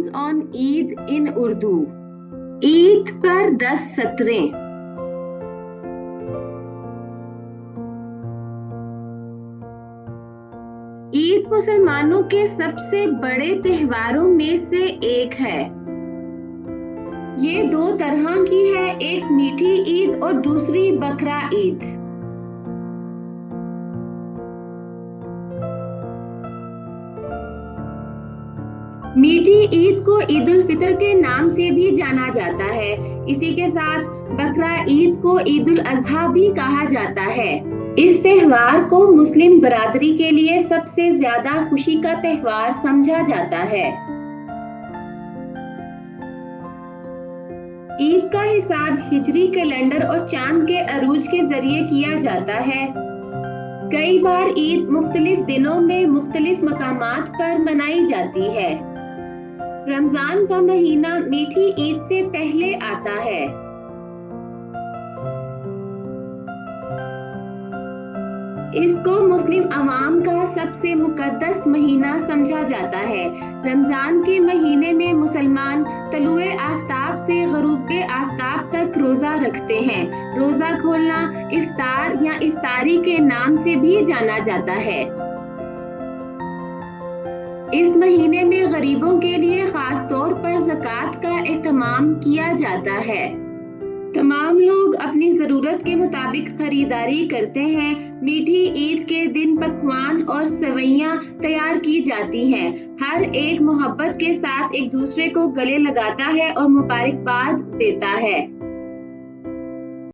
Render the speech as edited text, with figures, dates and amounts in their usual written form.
Lines on Eid in Urdu. Eid पर 10 सत्रें। ईद मुसलमानों के सबसे बड़े त्योहारों में से एक है। ये 2 तरह की है, एक मीठी ईद और दूसरी बकरा ईद। मीठी ईद को ईद उल फितर के नाम से भी जाना जाता है। इसी के साथ बकरा ईद को ईद उल अजहा भी कहा जाता है। इस त्योहार को मुस्लिम बरादरी के लिए सबसे ज्यादा खुशी का त्योहार समझा जाता है। ईद का हिसाब हिजरी कैलेंडर और चांद के अरूज के जरिए किया जाता है। कई बार ईद मुख्तलिफ दिनों में मुख्तलिफ मकामात पर मनाई जाती है। रमजान का महीना मीठी ईद से पहले आता है। इसको मुस्लिम अवाम का सबसे मुकद्दस महीना समझा जाता है। रमजान के महीने में मुसलमान तलुए आफ्ताब से ग़ुरूब आफ्ताब तक रोजा रखते हैं। रोजा खोलना इफ्तार या इफ्तारी के नाम से भी जाना जाता है। इस महीने में गरीबों के लिए खास तौर पर ज़कात का एहतमाम किया जाता है। तमाम लोग अपनी ज़रूरत के मुताबिक खरीदारी करते हैं। मीठी ईद के दिन पकवान और सेवइयां तैयार की जाती हैं। हर एक मोहब्बत के साथ एक दूसरे को गले लगाता है और मुबारकबाद देता है।